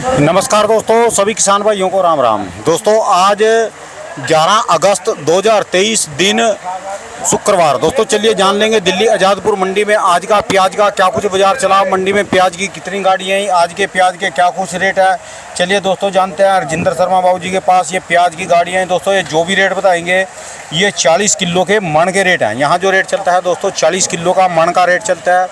नमस्कार दोस्तों, सभी किसान भाइयों को राम राम। दोस्तों आज 11 अगस्त 2023 दिन शुक्रवार। दोस्तों चलिए जान लेंगे दिल्ली आज़ादपुर मंडी में आज का प्याज का क्या कुछ बाजार चला, मंडी में प्याज की कितनी गाड़ियाँ हैं, आज के प्याज के क्या कुछ रेट है। चलिए दोस्तों जानते हैं। राजेंद्र शर्मा बाबू जी के पास ये प्याज की गाड़ियाँ हैं। दोस्तों ये जो भी रेट बताएंगे ये 40 किलो के मन के रेट हैं। यहाँ जो रेट चलता है दोस्तों 40 किलो का मन का रेट चलता है।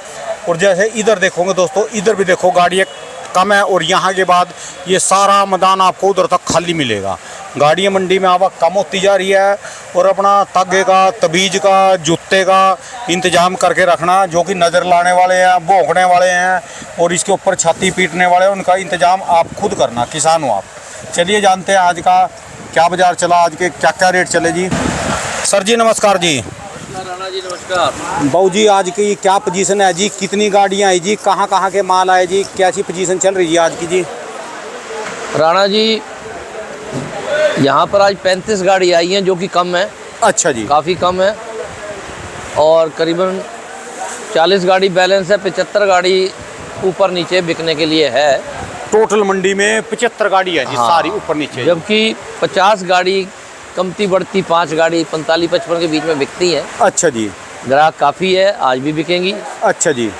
और जैसे इधर देखोगे दोस्तों, इधर भी देखो गाड़ियाँ कम है और यहाँ के बाद ये सारा मैदान आपको उधर तक खाली मिलेगा। गाड़ियाँ मंडी में आवक कम होती जा रही है और अपना तागे का, तबीज का, जूते का इंतजाम करके रखना। जो कि नज़र लाने वाले हैं, भोंकने वाले हैं और इसके ऊपर छाती पीटने वाले हैं, उनका इंतजाम आप खुद करना, किसान हो आप। चलिए जानते हैं आज का क्या बाजार चला, आज के क्या क्या रेट चले जी। सर जी नमस्कार जी। राणा जी नमस्कार। बाबू जी आज की क्या पोजीशन है जी, कितनी गाड़ियाँ आई जी, कहाँ के माल आए जी, कैसी पोजीशन चल रही है आज की जी। राणा जी यहाँ पर आज 35 गाड़ी आई हैं जो कि कम है। अच्छा जी, काफ़ी कम है। और करीबन 40 गाड़ी बैलेंस है, 75 गाड़ी ऊपर नीचे बिकने के लिए है। टोटल मंडी में 75 गाड़ी है जी। हाँ, सारी ऊपर नीचे। जबकि 50 गाड़ी कमती बढ़ती 5 गाड़ी 45-55 के बीच में बिकती हैं। अच्छा जी, ग्राहक काफ़ी है, आज भी बिकेंगी। अच्छा जी,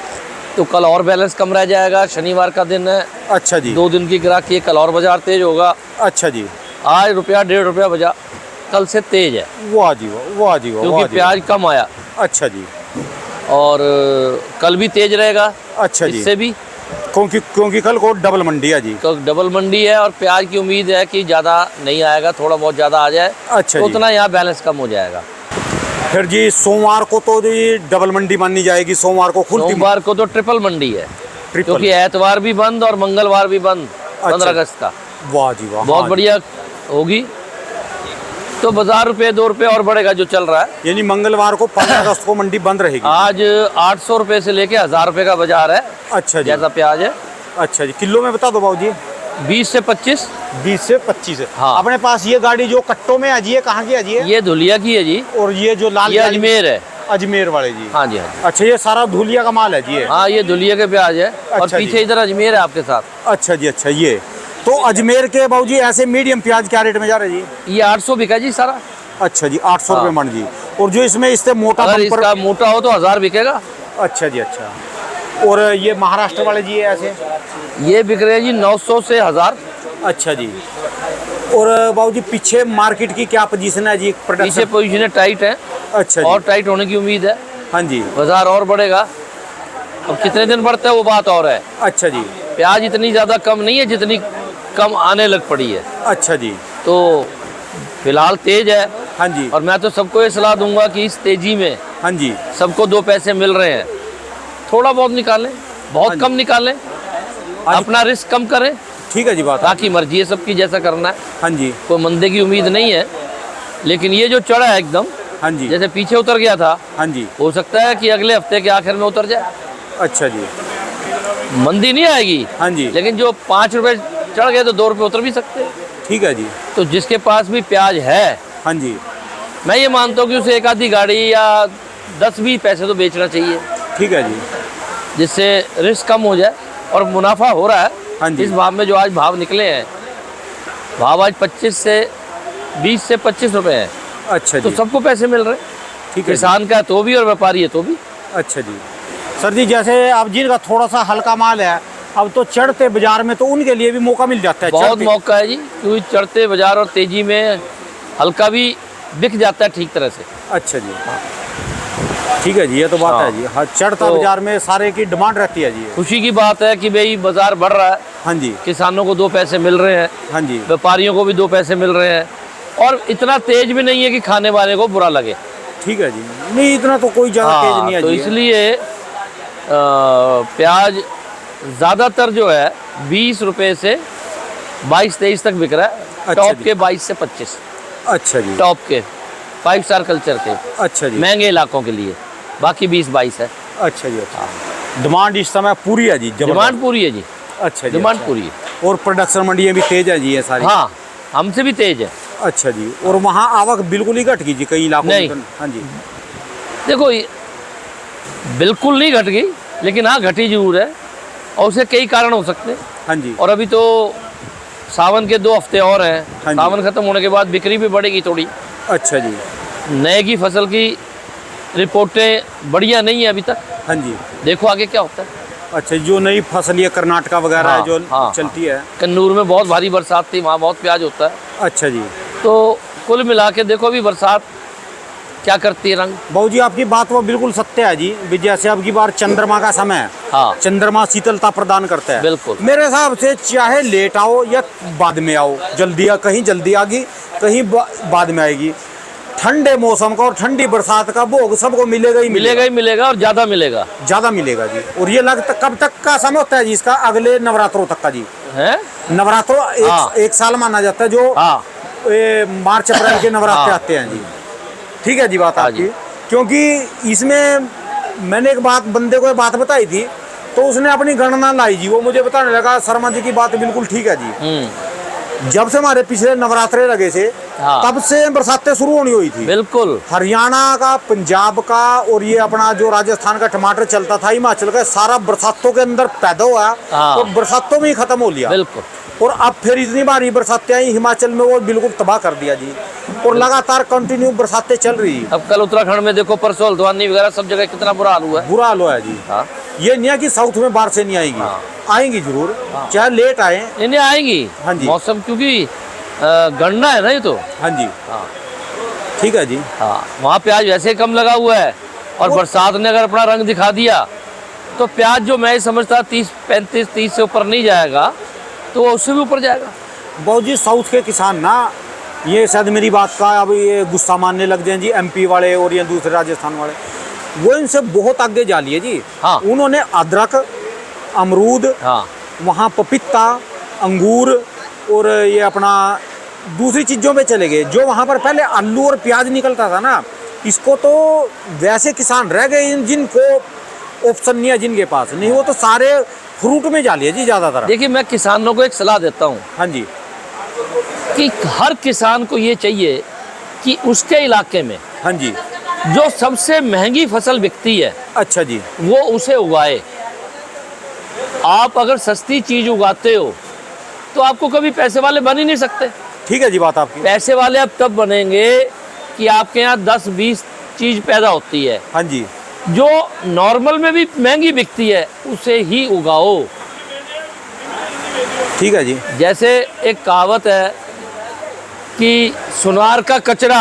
तो कल और बैलेंस कम रह जाएगा, शनिवार का दिन है। अच्छा जी, 2 दिन की ग्राहकी है, कल और बाजार तेज होगा। अच्छा जी। आज रुपया 1.5 रुपया बाजार कल से तेज है। वाह जी वाह, वाह जी वाह, क्योंकि वाह जी प्याज कम आया अच्छा जी, और कल भी तेज रहेगा। अच्छा जी। इससे भी क्योंकि कल को डबल मंडी है जी। तो डबल मंडी है और प्याज की उम्मीद है कि ज़्यादा नहीं आएगा, थोड़ा बहुत ज़्यादा आ जाए। अच्छा तो जी। उतना यहाँ बैलेंस कम हो जाएगा। फिर जी सोमवार को तो जी डबल मंडी मानी जाएगी। सोमवार को खुलती, सोमवार को तो ट्रिपल मंडी है, ट्रिपल। क्योंकि एतवार भी बंद और मंगलवार भी बंद। 15 अगस्त का वाह जी वाह, बहुत हाँ बढ़िया होगी। तो बाजार रुपये 2 रुपये और बढ़ेगा जो चल रहा है। यानी मंगलवार को 15 अगस्त को मंडी बंद रहेगी। आज 800 रुपये से लेके 1000 रुपये का बाजार है। अच्छा जी, जैसा प्याज है। अच्छा जी। किलो में बता दो बाबू जी। 20 से 25। 20 से 25 है। हाँ। अपने पास ये गाड़ी जो कट्टों में आजी है, कहाँ की आजी है? ये धुलिया की है जी। और ये जो लाल ये गाड़ी- अजमेर है। अजमेर वाले जी। हाँ जी, हाँ जी। अच्छा ये सारा धुलिया का माल है जी ये। हाँ, ये धुलिया के प्याज है। और अच्छा जी। पीछे इधर अजमेर है आपके साथ। अच्छा जी, अच्छा। ये तो अजमेर के बाबू जी ऐसे मीडियम प्याज क्या रेट में जा रहे हैं जी? ये 800 बिका जी सारा। अच्छा जी, 800 रुपये हाँ। मन जी। और जो इसमें इससे मोटा अगर बम्पर- इसका मोटा हो तो 1000 बिकेगा। अच्छा जी, अच्छा। और ये महाराष्ट्र वाले जी ये ऐसे? ये बिक रहे हैं जी 900 से 1000। अच्छा जी। और बाबू जी पीछे मार्केट की क्या पोजीशन है जी? पीछे प्रोडक्शन? पोजीशनें टाइट है अच्छा जी। और टाइट होने की उम्मीद है। हाँ जी। बाजार और बढ़ेगा। अब कितने दिन बढ़ता है वो बात और है। अच्छा जी, प्याज इतनी ज़्यादा कम नहीं है जितनी कम आने लग पड़ी है। अच्छा जी। तो फिलहाल तेज है। हाँ जी, और मैं तो सबको ये सलाह दूंगा कि इस तेजी में हाँ जी, सबको 2 पैसे मिल रहे हैं, थोड़ा बहुत निकालें, बहुत कम निकालें, हाँ जी। अपना रिस्क कम करें। ठीक है जी बात। बाकी मर्जी है सबकी, जैसा करना है। हाँ जी, कोई मंदे की उम्मीद नहीं है। लेकिन ये जो चढ़ा है एकदम, हाँ जी, जैसे पीछे उतर गया था, हाँ जी। हो सकता है कि अगले हफ्ते के आखिर में उतर जाए। अच्छा जी, मंदी नहीं आएगी। हाँ जी। लेकिन जो 5 रुपए चढ़ गए तो 2 रुपए उतर भी सकते हैं। ठीक है जी, तो जिसके पास भी प्याज है, हाँ जी। मैं ये मानता हूँ कि उसे एक आधी गाड़ी या 10-20 पैसे तो बेचना चाहिए, ठीक है जी, जिससे रिस्क कम हो जाए और मुनाफा हो रहा हाँ है। जी। इस भाव में जो आज भाव निकले हैं, भाव आज 20 से 25 रुपए हैं। अच्छा तो जी, सबको पैसे मिल रहे हैं। ठीक है जी। किसान का है तो भी और व्यापारी है तो भी। अच्छा जी। सर जी जैसे अब जिनका थोड़ा सा हल्का माल है, अब तो चढ़ते बाजार में तो उनके लिए भी मौका मिल जाता है। बहुत चढ़ते- मौका है जी, क्योंकि चढ़ते बाजार और तेजी में हल्का भी बिक जाता है ठीक तरह से। अच्छा जी, ठीक है जी, ये तो बात हाँ। है जी। हाँ, चढ़ता तो- बाजार में सारे की डिमांड रहती है जी। खुशी की बात है कि भाई बाजार बढ़ रहा है, हाँ जी, किसानों को 2 पैसे मिल रहे हैं, हाँ जी, व्यापारियों को भी 2 पैसे मिल रहे हैं। और इतना तेज भी नहीं है कि खाने वाले को बुरा लगे। ठीक है जी। नहीं इतना तो कोई ज़्यादा तेज नहीं है तो जी। इसलिए प्याज ज़्यादातर जो है 20 रुपए से 22-23 तक बिक रहा है। अच्छा टॉप जी। के 22 से 25। अच्छा जी, टॉप के 5 स्टार कल्चर के अच्छा जी, महंगे इलाकों के लिए, बाकी 20-22 है। अच्छा जी, अच्छा। डिमांड इस समय पूरी है जी, जबरदस्त। डिमांड पूरी है जी, अच्छा जी, डिमांड अच्छा। पूरी है। और प्रोडक्शन मंडियाँ भी तेज है जी ये सारी? हाँ, हमसे भी तेज है। अच्छा जी। और वहाँ आवक बिल्कुल ही घट गई जी कई इलाकों नहीं। में? हाँ जी, देखो बिल्कुल नहीं घट गई, लेकिन हाँ घटी जरूर है और उसके कई कारण हो सकते हैं। हाँ जी, और अभी तो सावन के 2 हफ्ते और हाँ हैं। जी। सावन खत्म होने के बाद बिक्री भी बढ़ेगी थोड़ी। अच्छा जी। नए की फसल की रिपोर्टें बढ़िया नहीं है अभी तक, हाँ जी। देखो आगे क्या होता है। अच्छा, जो नई फसल ये कर्नाटका वगैरह है जो हाँ, चलती है। कन्नूर में बहुत भारी बरसात थी, वहाँ बहुत प्याज होता है। अच्छा जी। तो कुल मिला के देखो अभी बरसात क्या करती है रंग। बाबू जी आपकी बात वो बिल्कुल सत्य है जी। भी जैसे अब की बार चंद्रमा का समय है, हाँ चंद्रमा शीतलता प्रदान करता है। बिल्कुल। मेरे हिसाब से चाहे लेट आओ या बाद में आओ, जल्दी कहीं जल्दी आएगी, कहीं बाद में आएगी। ठंडे मौसम का और ठंडी बरसात का भोग सबको मिलेगा ही मिलेगा ही मिलेगा और ज़्यादा मिलेगा। ज्यादा मिलेगा जी। और ये लगता कब तक का समय होता है जी इसका? अगले नवरात्रों तक का जी। है नवरात्रों हाँ। एक साल माना जाता है, जो हाँ मार्च अप्रैल के नवरात्रे हाँ। आते हैं जी। ठीक है जी बात हाँ आपकी। जी। क्योंकि इसमें मैंने एक बात बंदे को बात बताई थी, तो उसने अपनी गणना लाई जी। वो मुझे बताने लगा शर्मा जी की बात बिल्कुल ठीक है जी। जब से हमारे पिछले नवरात्रे लगे थे, हाँ। तब से बरसातें शुरू होनी हुई थी। बिल्कुल। हरियाणा का, पंजाब का और ये अपना जो राजस्थान का टमाटर चलता था, हिमाचल का, सारा बरसातों के अंदर पैदा हुआ हाँ। और बरसातों में ही खत्म हो लिया। बिल्कुल। और अब फिर इतनी भारी बरसातें आई हिमाचल में, वो बिल्कुल तबाह कर दिया जी। और लगातार कंटिन्यू बरसातें चल रही। अब कल उत्तराखंड में देखो, परसों हल्द्वानी वगैरह सब जगह कितना बुरा हाल हुआ है। बुरा हाल हुआ है जी। हाँ। ये नहीं है कि साउथ में बारिशें नहीं आएंगी, हाँ। आएंगी जरूर, चाहे लेट आए। इन्हें आएंगी। हाँ जी। मौसम क्योंकि गणना है ना ये तो। हाँ जी। हाँ ठीक है जी। हाँ, वहाँ प्याज वैसे ही कम लगा हुआ है और बरसात ने अगर अपना रंग दिखा दिया तो प्याज जो मैं समझता 30 से ऊपर नहीं जाएगा, तो वो उससे भी ऊपर जाएगा। बहुत जी साउथ के किसान ना, ये शायद मेरी बात का अब ये गुस्सा मानने लग जाए जी, एमपी वाले और ये दूसरे राजस्थान वाले, वो इनसे बहुत आगे जा लिए जी। हाँ। उन्होंने अदरक, अमरूद, हाँ वहाँ पपीता, अंगूर और ये अपना दूसरी चीज़ों पे चले गए। जो वहाँ पर पहले आलू और प्याज निकलता था ना, इसको तो वैसे किसान रह गए जिनको ऑप्शन नहीं है, जिनके पास नहीं, वो तो सारे फ्रूट में जा लिए जी ज़्यादातर। देखिए, मैं किसानों को एक सलाह देता हूँ हाँ जी। कि हर किसान को ये चाहिए कि उसके इलाके में हाँ जी। जो सबसे महंगी फसल बिकती है, अच्छा जी। वो उसे उगाए। आप अगर सस्ती चीज उगाते हो तो आपको कभी पैसे वाले बन ही नहीं सकते। ठीक है जी बात आपकी। पैसे वाले अब तब बनेंगे कि आपके यहाँ 10-20 चीज पैदा होती है, हाँ जी। जो नॉर्मल में भी महंगी बिकती है, उसे ही उगाओ। ठीक है जी। जैसे एक कहावत है कि सुनार का कचरा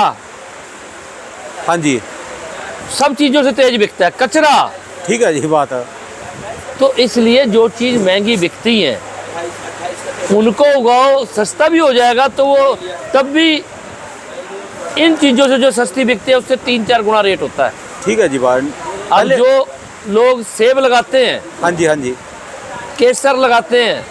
हाँ जी। सब चीजों से तेज बिकता है, कचरा। ठीक है जी बात है। तो इसलिए जो चीज महंगी बिकती है उनको उगाओ, सस्ता भी हो जाएगा। तो वो तब भी इन चीजों से जो सस्ती बिकती है उससे 3-4 गुना रेट होता है। ठीक है जी बात। अब जो लोग सेब लगाते हैं, हाँ जी। हाँ जी। केसर लगाते हैं,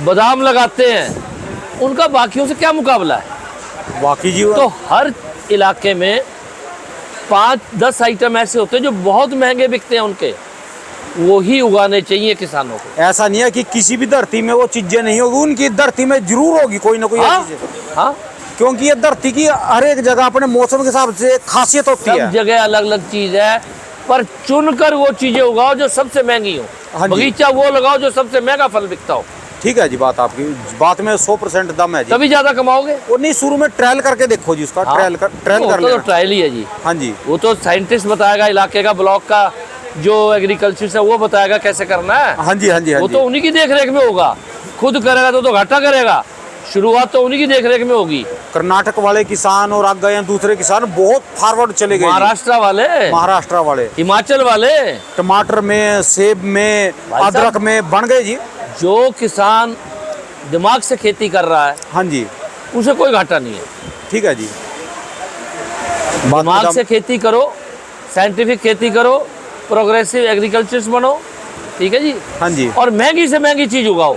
बादाम लगाते हैं, उनका बाकियों से क्या मुकाबला है? बाकी जी तो हर इलाके में 5-10 आइटम ऐसे होते हैं जो बहुत महंगे बिकते हैं, उनके वो ही उगाने चाहिए किसानों को। ऐसा नहीं है कि किसी भी धरती में वो चीजें नहीं होगी, उनकी धरती में जरूर होगी कोई ना कोई हाँ? ऐसी चीज़। हाँ, क्योंकि ये धरती की हर एक जगह अपने मौसम के हिसाब से खासियत होती सब है। जगह अलग अलग चीज है, पर चुनकर वो चीजें उगाओ जो सबसे महंगी हो। हाँ जी। बगीचा वो लगाओ जो सबसे महंगा फल बिकता हो, ठीक है जी बात आपकी बात में 100% दम है जी। तभी ज्यादा कमाओगे। वो नहीं, शुरू में ट्रायल करके देखो जी, उसका हाँ। ट्रायल कर तो लेना। ट्रायल ही है जी। हाँ जी। वो तो साइंटिस्ट बताएगा, इलाके का, ब्लॉक का जो एग्रीकल्चर है वो बताएगा कैसे करना है। हाँ जी। हाँ जी। हाँ वो जी। तो उन्हीं की देख रेख में होगा। खुद करेगा तो घाटा करेगा, शुरुआत तो उन्हीं की देख रेख में होगी। कर्नाटक वाले किसान और आगे या दूसरे किसान बहुत फॉरवर्ड चले गए। महाराष्ट्र वाले, महाराष्ट्र वाले, हिमाचल वाले, टमाटर में, सेब में, भाई साहब, अदरक में बन गए जी। जो किसान दिमाग से खेती कर रहा है हाँ जी। उसे कोई घाटा नहीं है। ठीक है जी। दिमाग से खेती करो, साइंटिफिक खेती करो, प्रोग्रेसिव एग्रीकल्चर बनो। ठीक है जी। हाँ जी। और महंगी से महंगी चीज उगाओ।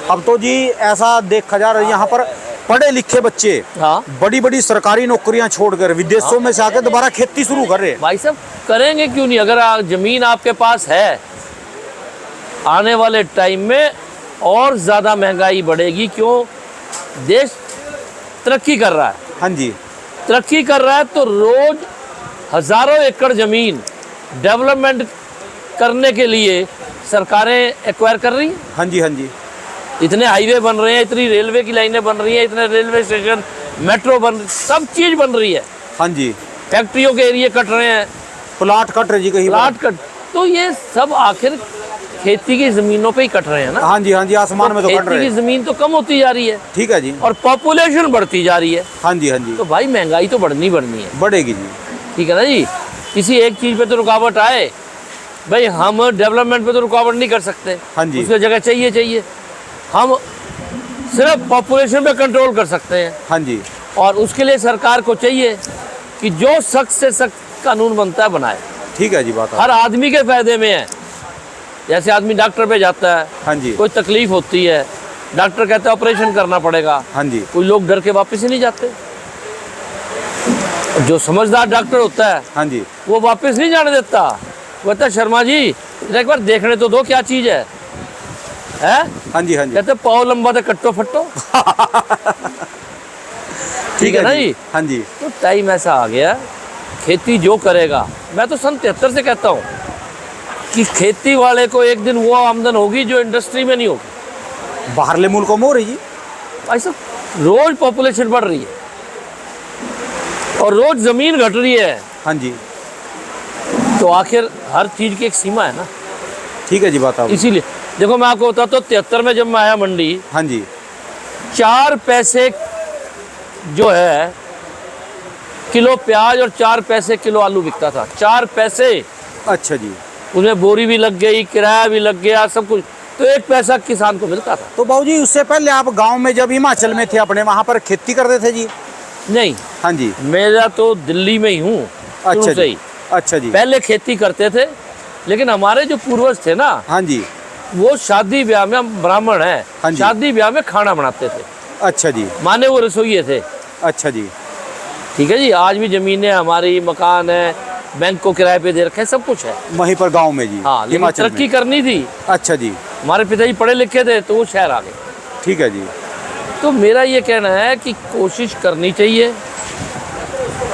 अब तो जी ऐसा देखा जा रहा है यहाँ पर पढ़े लिखे बच्चे हाँ बड़ी बड़ी सरकारी नौकरियां छोड़कर विदेशों में से आकर दोबारा खेती शुरू कर रहे हैं। भाई साहब, करेंगे क्यों नहीं? अगर जमीन आपके पास है, आने वाले टाइम में और ज़्यादा महंगाई बढ़ेगी। क्यों? देश तरक्की कर रहा है। हाँ जी। तरक्की कर रहा है तो रोज हज़ारों एकड़ ज़मीन डेवलपमेंट करने के लिए सरकारें एक्वायर कर रही हैं। हाँ जी। हाँ जी। इतने हाईवे बन रहे हैं, इतनी रेलवे की लाइनें बन रही हैं, इतने रेलवे स्टेशन, मेट्रो बन, सब चीज़ बन रही है। हाँ जी, फैक्ट्रियों के एरिए कट रहे हैं, प्लाट कट रहे जी कहीं प्लाट कट, तो ये सब आखिर खेती की ज़मीनों पे ही कट रहे हैं ना। हाँ जी, हाँ जी, आसमान में तो कट खेती रहे की हैं। ज़मीन तो कम होती जा रही है ठीक है जी। और पॉपुलेशन बढ़ती जा रही है, हाँ जी, हाँ जी, तो भाई महंगाई तो बढ़नी है। बढ़ेगी जी। ठीक है ना जी। किसी एक चीज़ पे तो रुकावट आए, भाई हम डेवलपमेंट पे तो रुकावट नहीं कर सकते। हाँ जी। उसकी जगह चाहिए हम सिर्फ पॉपुलेशन पे कंट्रोल कर सकते हैं। हाँ जी, और उसके लिए सरकार को चाहिए कि जो सख्त से सख्त कानून बनता है बनाए, ठीक है जी, बात है। हर आदमी के फायदे में है। जैसे आदमी डॉक्टर पे जाता है, हाँ जी, कोई तकलीफ होती है, डॉक्टर कहता है ऑपरेशन करना पड़ेगा, हाँ जी, कोई लोग डर के वापस ही नहीं जाते। जो समझदार डॉक्टर होता है हाँ जी, वो वापस नहीं जाने देता, वो कहता है शर्मा जी एक बार देखने तो दो क्या चीज़ है। हाँ जी, हाँ जी, कहते पाव लंबा तो कट्टो फट्टो। ठीक है ना जी। हाँ जी, तो टाइम ऐसा आ गया, खेती जो करेगा, मैं तो सन 73 से कहता हूँ कि खेती वाले को एक दिन वो आमदन होगी जो इंडस्ट्री में नहीं होगी। बाहरले मुल्कों में हो रही जी। ऐसा रोज पॉपुलेशन बढ़ रही है और रोज जमीन घट रही है, हाँ जी, तो आखिर हर चीज की एक सीमा है ना। ठीक है जी, बात है। इसीलिए देखो मैं आपको बताता हूँ, 73 में जब मैं आया मंडी, हाँ जी, 4 पैसे जो है किलो प्याज और 4 पैसे किलो आलू बिकता था। 4 पैसे, अच्छा जी। उसमें बोरी भी लग गई, किराया भी लग गया, सब कुछ, तो 1 पैसा किसान को मिलता था। तो बाबूजी उससे पहले आप गांव में जब हिमाचल में थे अपने, वहाँ पर खेती करते थे जी? नहीं, हाँ जी, मेरा तो दिल्ली में ही हूँ अच्छा शुरू से जी, ही। अच्छा जी, पहले खेती करते थे, लेकिन हमारे जो पूर्वज थे ना, हाँ जी, वो शादी ब्याह में, हम ब्राह्मण हैं, हाँ जी। शादी ब्याह में खाना बनाते थे, अच्छा जी, माने वो रसोइये थे। अच्छा जी, ठीक है जी। आज भी जमीनें हमारी, मकान है, बैंक को किराए पे दे रखे हैं, सब कुछ है। वहीं पर गांव में जी? हाँ, लेकिन हिमाचल तरक्की में। करनी थी। अच्छा जी, हमारे पिताजी पढ़े लिखे थे तो वो शहर आ गए। ठीक है जी, तो मेरा ये कहना है कि कोशिश करनी चाहिए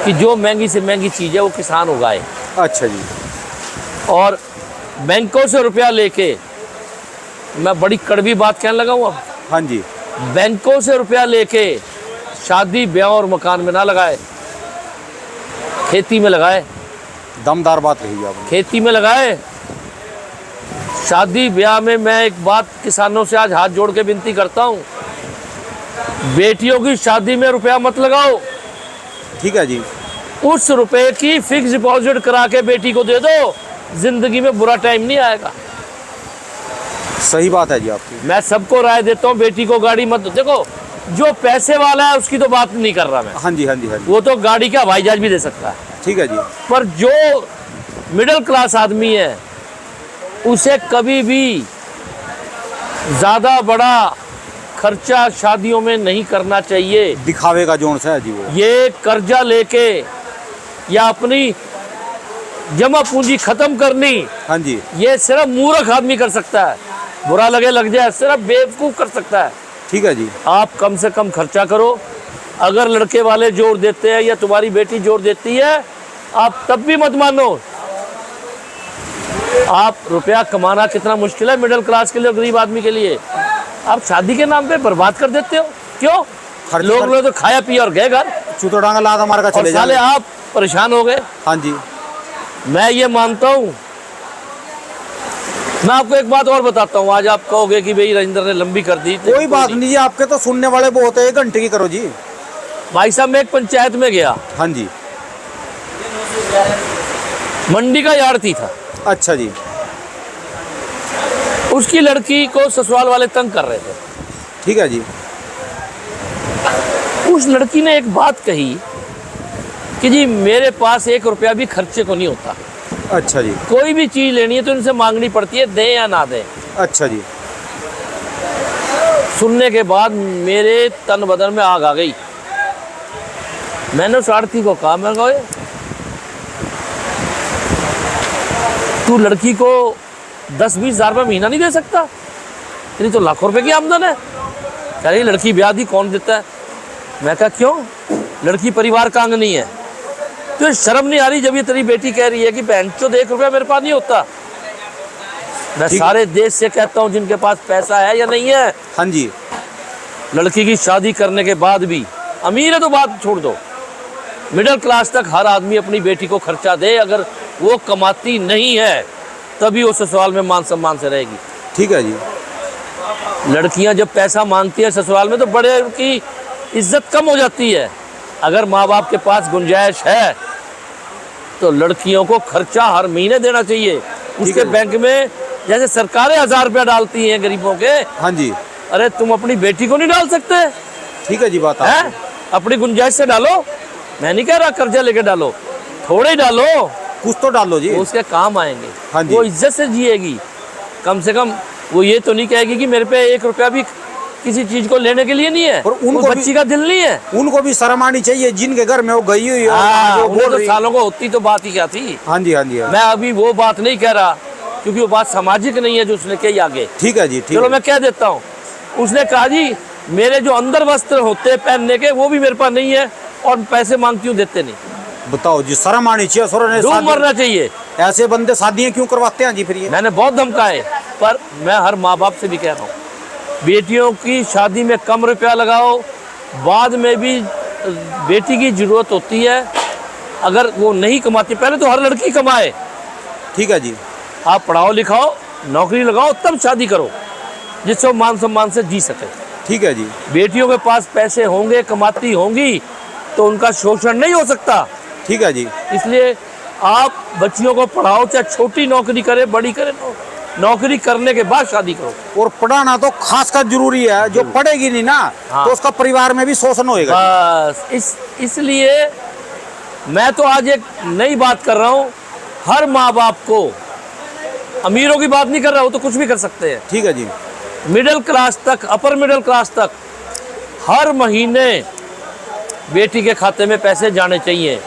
कि जो महंगी से महंगी चीज़ है वो किसान उगाए। अच्छा जी, और बैंकों से रुपया लेके, मैं बड़ी कड़वी बात कहने लगा हूँ अब, हाँ जी, बैंकों से रुपया लेके शादी ब्याह और मकान में ना लगाए, खेती में लगाए। दमदार बात रही आपने। खेती में लगाए, शादी ब्याह में। मैं एक बात किसानों से आज हाथ जोड़ के विनती करता हूँ, बेटियों की शादी में रुपया मत लगाओ। ठीक है जी, उस रुपए की फिक्स डिपॉजिट करा के बेटी को दे दो, जिंदगी में बुरा टाइम नहीं आएगा। सही बात है जी आपकी। मैं सबको राय देता हूँ, बेटी को गाड़ी मत दो। देखो, जो पैसे वाला है उसकी तो बात नहीं कर रहा मैं, हाँ जी, हाँ जी, हाँ जी, वो तो गाड़ी का हवाई जहाज भी दे सकता है। ठीक है जी, पर जो मिडिल क्लास आदमी है, उसे कभी भी ज़्यादा बड़ा खर्चा शादियों में नहीं करना चाहिए। दिखावे का जोन सा है जी वो। ये कर्जा लेके या अपनी जमा पूंजी खत्म करनी, हाँ जी, ये सिर्फ मूर्ख आदमी कर सकता है। बुरा लगे लग जाए, सिर्फ बेवकूफ़ कर सकता है। ठीक है जी, आप कम से कम खर्चा करो। अगर लड़के वाले जोर देते हैं या तुम्हारी बेटी जोर देती है, आप तब भी मत मानो। आप रुपया कमाना कितना मुश्किल है मिडिल क्लास के लिए, गरीब आदमी के लिए। आप शादी के नाम पे बर्बाद कर देते हो। क्यों? लोग तो खाया पिया और गए घर, चुतड़ांगा लाद हमारे का और चले साले जाए। आप परेशान हो गए। हाँ जी, मैं ये मानता हूँ। मैं आपको एक बात और बताता हूँ, आज आप कहोगे कि भाई राजेंद्र ने लंबी कर दी। कोई बात नहीं जी, आपके तो सुनने वाले बहुत है, 1 घंटे की करो जी। भाई साहब, मैं एक पंचायत में गया, हाँ जी, मंडी का यार्ड था। अच्छा जी, उसकी लड़की को ससुराल वाले तंग कर रहे थे। ठीक है जी, उस लड़की ने एक बात कही कि जी मेरे पास 1 रुपया भी खर्चे को नहीं होता। अच्छा जी, कोई भी चीज़ लेनी है तो इनसे मांगनी पड़ती है, दें या ना दें। अच्छा जी, सुनने के बाद मेरे तन बदन में आग आ गई। मैंने उस आड़ती को कहा, मैं कहा तू लड़की को 10-20 हज़ार रुपये महीना नहीं दे सकता? तेरी तो लाखों रुपए की आमदन है। कह रही लड़की ब्याह दी कौन देता है? मैं कहा क्यों? लड़की परिवार का अंग नहीं है? तो शर्म नहीं आ रही जब ये तेरी बेटी कह रही है कि बहन चो 1 रुपया मेरे पास नहीं होता? मैं ठीक। सारे देश से कहता हूँ जिनके पास पैसा है या नहीं है, हाँ जी, लड़की की शादी करने के बाद भी, अमीर है तो बात छोड़ दो, मिडिल क्लास तक हर आदमी अपनी बेटी को खर्चा दे। अगर वो कमाती नहीं है तभी वो ससुराल में मान सम्मान से रहेगी। ठीक है जी, लड़कियां जब पैसा मांगती है ससुराल में तो बड़े की इज्जत कम हो जाती है। अगर माँ बाप के पास गुंजाइश है तो लड़कियों को खर्चा हर महीने देना चाहिए। उसके है। बैंक में जैसे सरकारें 1000 रुपया डालती हैं गरीबों के, हाँ जी, अरे तुम अपनी बेटी को नहीं डाल सकते ठीक है जी, बात हैं? आपकी। अपनी गुंजाइश से डालो, मैं नहीं कह रहा कर्जा लेके डालो, थोड़े ही डालो, कुछ तो डालो जी। वो उसके काम आएंगे। हाँ जी। वो इज्जत से जिएगी, कम से कम वो ये तो नहीं कहेगी कि मेरे पे 1 रुपया भी किसी चीज को लेने के लिए नहीं है। और उनको उस भी- बच्ची का दिल नहीं है। उनको भी शर्म आनी चाहिए जिनके घर में वो गई हुई है और हाँ, जो उन्हें बोल तो रही। सालों को होती तो बात ही क्या थी। हाँ जी, हाँ जी, हाँ। मैं अभी वो बात नहीं कह रहा क्योंकि वो बात सामाजिक नहीं है जो उसने कही आगे। ठीक है जी, ठीक चलो है। मैं कह देता हूँ, उसने कहा जी मेरे जो अंदर वस्त्र होते हैं पहनने के वो भी मेरे पास नहीं है और पैसे मांगती हूँ, देते नहीं। बताओ जी, शर्म आनी चाहिए। सर ने डूब शादी- मरना चाहिए। ऐसे बंदे शादियां क्यों करवाते हैं जी फिर ये? मैंने बहुत धमकाए, पर मैं हर माँ बाप से भी कह रहा हूँ, बेटियों की शादी में कम रुपया लगाओ। बाद में भी बेटी की ज़रूरत होती है, अगर वो नहीं कमाती, पहले तो हर लड़की कमाए। ठीक है जी, आप पढ़ाओ लिखाओ, नौकरी लगाओ, तब शादी करो जिससे वो मान सम्मान से जी सके। ठीक है जी, बेटियों के पास पैसे होंगे, कमाती होंगी तो उनका शोषण नहीं हो सकता। ठीक है जी, इसलिए आप बच्चियों को पढ़ाओ, चाहे छोटी नौकरी करे बड़ी करे, नौकरी करने के बाद शादी करो। और पढ़ाना तो खास कर जरूरी है। जो पढ़ेगी नहीं ना हाँ। तो उसका परिवार में भी शोषण होएगा। बस इसलिए मैं तो आज एक नई बात कर रहा हूँ। हर माँ बाप को, अमीरों की बात नहीं कर रहा हूँ, तो कुछ भी कर सकते हैं, ठीक है जी, मिडिल क्लास तक, अपर मिडिल क्लास तक हर महीने बेटी के खाते में पैसे जाने चाहिए।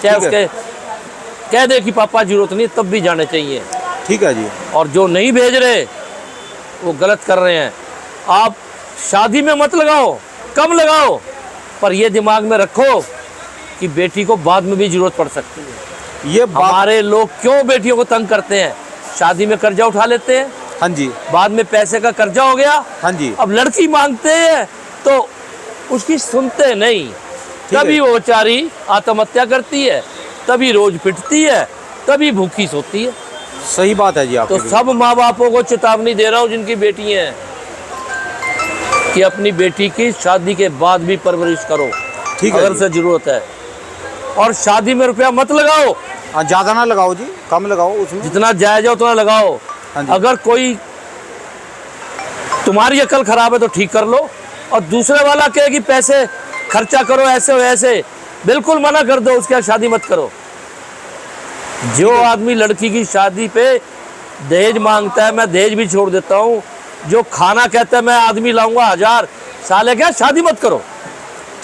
चाहे ठीक है। उसके कह दे कि पापा जरूरत नहीं, तब भी जाने चाहिए। ठीक है जी, और जो नहीं भेज रहे वो गलत कर रहे हैं। आप शादी में मत लगाओ, कम लगाओ, पर ये दिमाग में रखो कि बेटी को बाद में भी जरूरत पड़ सकती है। ये बात। हमारे लोग क्यों बेटियों को तंग करते हैं? शादी में कर्जा उठा लेते हैं, हाँ जी, बाद में पैसे का कर्जा हो गया, हाँ जी, अब लड़की मांगते हैं तो उसकी सुनते नहीं, है। तभी वो बेचारी आत्महत्या करती है, तभी रोज पिटती है, तभी भूखी सोती है। सही बात है जी तो आपकी। सब माँ बापों को चेतावनी दे रहा हूँ जिनकी बेटी हैं कि अपनी बेटी की शादी के बाद भी परवरिश करो, ठीक है अगर जी। से जरूरत है। और शादी में रुपया मत लगाओ, हाँ, ज्यादा ना लगाओ जी, कम लगाओ उसमें। जितना जायज हो उतना लगाओ। हाँ जी। अगर कोई तुम्हारी अकल खराब है तो ठीक कर लो, और दूसरे वाला कहे कि पैसे खर्चा करो ऐसे वैसे, बिल्कुल मना कर दो, उसके साथ शादी मत करो। जो आदमी लड़की की शादी पे दहेज मांगता है, मैं दहेज भी छोड़ देता हूँ। जो खाना कहता है मैं आदमी लाऊंगा 1000, साले क्या, शादी मत करो।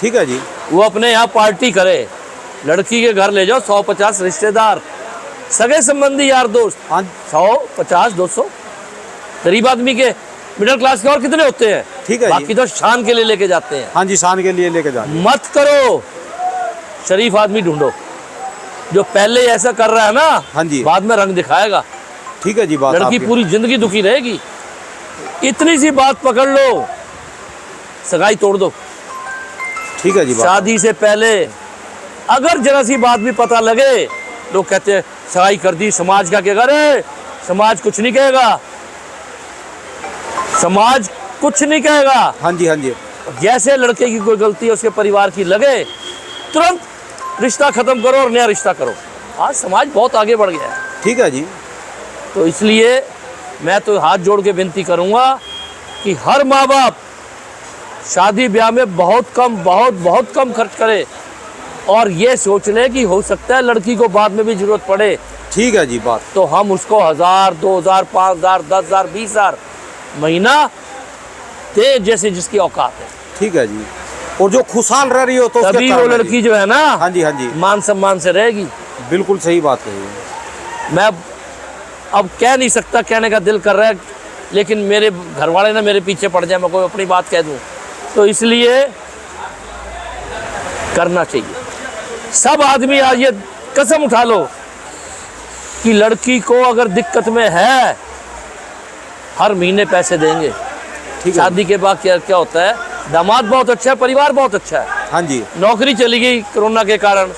ठीक है जी, वो अपने यहाँ पार्टी करे, लड़की के घर ले जाओ 100-50 रिश्तेदार, सगे संबंधी, यार दोस्त, हाँ 100-50-200 गरीब आदमी के, मिडिल क्लास के और कितने होते हैं? ठीक है जी। बाकी तो शान के लिए लेके जाते हैं। हाँ जी, शान के लिए लेके जाए। मत करो, शरीफ आदमी ढूंढो। जो पहले ऐसा कर रहा है ना, हाँ जी, बाद में रंग दिखाएगा। ठीक है जी, बात लड़की आपकी। पूरी जिंदगी दुखी रहेगी। इतनी सी बात पकड़ लो, सगाई तोड़ दो। ठीक है जी, बात। शादी से पहले अगर जरा सी बात भी पता लगे, लोग कहते हैं सगाई कर दी, समाज क्या कहेगा? अरे समाज कुछ नहीं कहेगा, समाज कुछ नहीं कहेगा। हाँ जी, हाँ जी, जैसे लड़के की कोई गलती है उसके परिवार की लगे, तुरंत रिश्ता खत्म करो और नया रिश्ता करो। आज समाज बहुत आगे बढ़ गया है। ठीक है जी, तो इसलिए मैं तो हाथ जोड़ के विनती करूंगा कि हर माँ बाप शादी ब्याह में बहुत बहुत कम खर्च करे, और ये सोच ले कि हो सकता है लड़की को बाद में भी जरूरत पड़े, ठीक है जी, बात। तो हम उसको 1000, 2000, 5000, 10,000, 20,000 महीना दे, जैसे जिसकी औकात है। ठीक है जी, और जो खुशहाल रह रही हो तो उसके तभी वो कर्म है जी। लड़की जो है ना, हाँ जी, हाँ जी, मान सम्मान से रहेगी। बिल्कुल सही बात कही। मैं अब कह नहीं सकता, कहने का दिल कर रहा है, लेकिन मेरे घर वाले ना मेरे पीछे पड़ जाए, मैं कोई अपनी बात कह दूं, तो इसलिए करना चाहिए। सब आदमी आज ये कसम उठा लो कि लड़की को अगर दिक्कत में है हर महीने पैसे देंगे। ठीक है। शादी के बाद क्या क्या होता है, दामाद बहुत अच्छा है, परिवार बहुत अच्छा है, हाँ जी। नौकरी चली गई कोरोना के कारण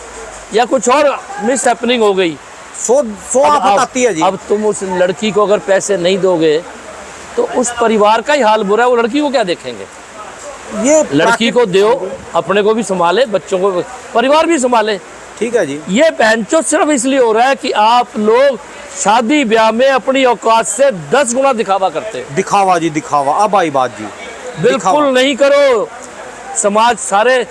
या कुछ और मिस हैपनिंग हो गई, सो अब आफत आती है जी। अब तुम उस लड़की को अगर पैसे नहीं दोगे तो उस परिवार का ही हाल बुरा है। वो लड़की को क्या देखेंगे? ये लड़की को दो, अपने को भी संभाले, बच्चों को, परिवार भी संभाले। ठीक है जी। ये बहनचोद सिर्फ इसलिए हो रहा है कि आप लोग शादी ब्याह में अपनी औकात से 10 गुना दिखावा करते हैं। दिखावा जी, दिखावा। अब आई बात जी। बिल्कुल दिखावा। नहीं करो। समाज, सारे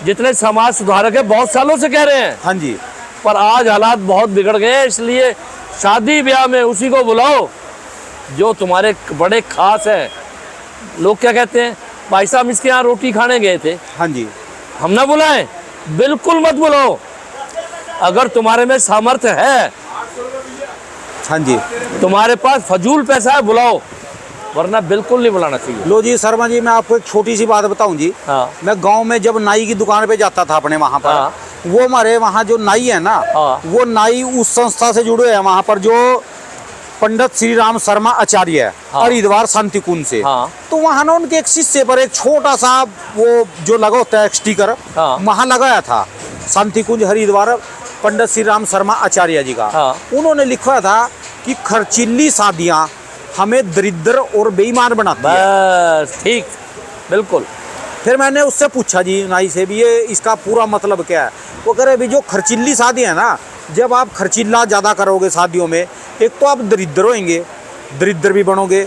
जितने समाज सुधारक है बहुत सालों से कह रहे हैं, हाँ जी। पर आज हालात बहुत बिगड़ गए हैं। इसलिए शादी ब्याह में उसी को बुलाओ जो तुम्हारे बड़े खास हैं। लोग क्या कहते हैं, भाई साहब इसके यहाँ रोटी खाने गए थे, हाँ जी। हम ना बुलाएं? बिल्कुल मत बुलाओ। अगर तुम्हारे में सामर्थ्य है, हाँ जी। तुम्हारे पास फजूल पैसा है, बुलाओ, वरना बिल्कुल नहीं बुलाना चाहिए। लो जी शर्मा जी, मैं आपको एक छोटी सी बात बताऊं जी। हाँ। मैं गांव में जब नाई की दुकान पे जाता था अपने वहाँ पर, हाँ। वो हमारे वहाँ जो नाई है ना, हाँ। वो नाई उस संस्था से जुड़े हैं वहाँ पर जो पंडित श्री राम शर्मा आचार्य है, हाँ। हरिद्वार शांति कुंज से। हाँ। तो वहाँ ना उनके एक शिष्य पर एक छोटा सा वो जो लगा होता है स्टिकर, हाँ। वहाँ लगाया था शांति कुंज हरिद्वार पंडित श्री राम शर्मा आचार्य जी का। हाँ। उन्होंने लिखा था कि खर्चीली शादियाँ हमें दरिद्र और बेईमान बनाती है। बस ठीक, बिल्कुल। फिर मैंने उससे पूछा जी नाई से भी, ये इसका पूरा मतलब क्या है? वो कह रहे भी जो खर्चीली शादी है ना, जब आप खर्चीला ज़्यादा करोगे शादियों में, एक तो आप दरिद्र होंगे, दरिद्र भी बनोगे,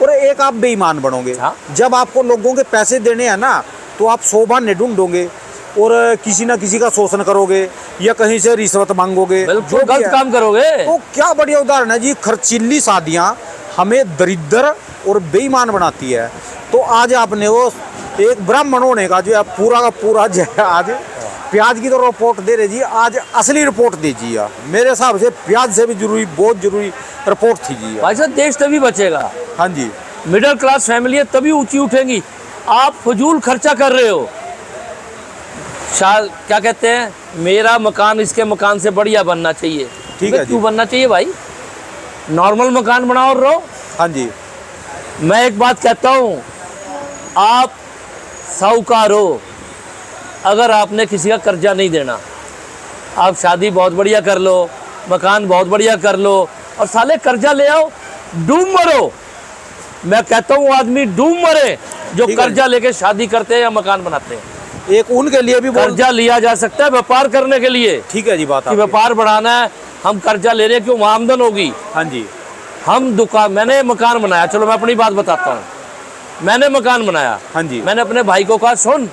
और एक आप बेईमान बनोगे। हाँ। जब आपको लोगों के पैसे देने हैं ना, तो आप शोभा ढूंढोगे और किसी ना किसी का शोषण करोगे या कहीं से रिश्वत मांगोगे, बिल्कुल जो भी गलत है। काम करोगे। तो क्या बढ़िया उदाहरण है जी, खर्चीली शादियाँ हमें दरिद्र और बेईमान बनाती है। तो आज आपने वो एक ब्राह्मण होने का जो है पूरा का पूरा जो है आज प्याज की तो रिपोर्ट दे रहे जी, आज असली रिपोर्ट दीजिए आप। मेरे हिसाब से प्याज से भी जरूरी, बहुत जरूरी रिपोर्ट थी जी। भाई साहब देश तभी बचेगा, हाँ जी। मिडिल क्लास फैमिली है तभी ऊंची उठेंगी। आप फजूल खर्चा कर रहे हो। क्या कहते हैं, मेरा मकान इसके मकान से बढ़िया बनना चाहिए। ठीक है जी। क्यों बनना चाहिए भाई? नॉर्मल मकान बनाओ और रहो। हाँ जी। मैं एक बात कहता हूँ, आप साहूकार हो, अगर आपने किसी का कर्जा नहीं देना, आप शादी बहुत बढ़िया कर लो, मकान बहुत बढ़िया कर लो, और साले कर्जा ले आओ, डूब मरो। मैं कहता हूँ आदमी डूब मरे जो ठीक है। कर्जा लेके शादी करते हैं या मकान बनाते हैं। एक उनके लिए भी कर्जा लिया जा सकता है व्यापार करने के लिए, ठीक है जी बात कि आपकी। व्यापार बढ़ाना है, हम कर्जा ले रहे हैं, क्यों? आमदन होगी। हाँ जी। हम दुकान, मैंने मकान बनाया, चलो मैं अपनी बात बताता हूँ। मैंने मकान बनाया, हाँ जी। मैंने अपने भाई को कहा, सुन,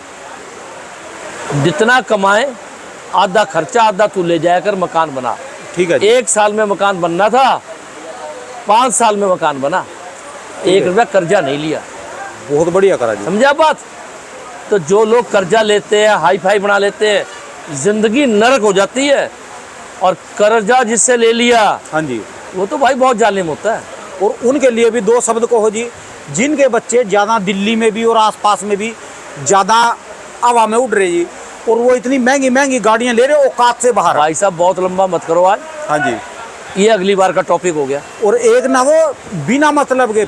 जितना कमाए आधा खर्चा आधा तू ले जाया कर, मकान बना। ठीक है जी। 1 साल में मकान बनना था, 5 साल में मकान बना, 1 रुपया कर्जा नहीं लिया। बहुत बढ़िया करा जी। समझा बात? तो जो लोग कर्जा लेते हैं, हाई फाई बना लेते हैं, जिंदगी नरक हो जाती है। और कर्जा जिससे ले लिया, हाँ जी। वो तो भाई बहुत जालिम होता है। और उनके लिए भी 2 शब्द कहो जी, जिनके बच्चे ज़्यादा दिल्ली में भी और आसपास में भी ज़्यादा हवा में उड़ रहे जी, और वो इतनी महंगी महंगी गाड़ियाँ ले रहे, औकात से बाहर। भाई साहब बहुत लंबा मत करो आज, हाँ जी। ये अगली बार का टॉपिक हो गया। और एक ना वो बिना मतलब के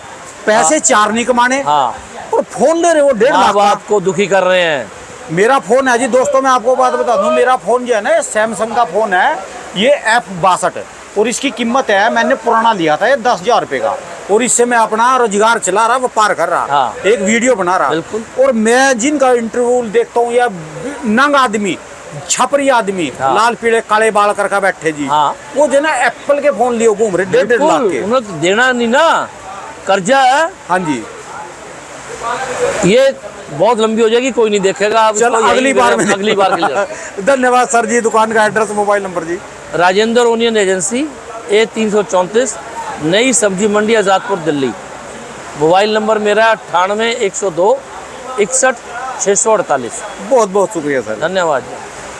पैसे 4 नहीं कमाने, हाँ, और फोन ले रहे वो 1.5 माँ लाख बाप का। को दुखी कर रहे हैं। मेरा फोन है जी दोस्तों, मैं आपको बात बता दूं, मेरा फोन जो है ना सैमसंग का फोन है, ये F62, और इसकी कीमत है, मैंने पुराना लिया था ये 10,000 रुपये का, और इससे मैं अपना रोजगार चला रहा, व्यापार कर रहा, हाँ। एक वीडियो बना रहा। बिल्कुल। और मैं जिनका इंटरव्यू देखता हूँ, या नंग आदमी, छपरी आदमी, हाँ। लाल पीले काले बाल करके बैठे जी, हाँ। वो जो ना एप्पल के फोन लिए घूम रहे 1.5 लाख के। उन्हें तो देना नहीं ना, कर्जा है। हाँ जी। ये बहुत लंबी हो जाएगी, कोई नहीं देखेगा। आप चल इसको यहीं अगली बार में अगली बार के लिए। धन्यवाद सर जी। दुकान का एड्रेस, मोबाइल नंबर जी? Rajendra onion agency, A 334, Nai Sabzi Mandi, Azadpur, Delhi. Mobile number मेरा 98 102 61 648। बहुत बहुत शुक्रिया सर। धन्यवाद।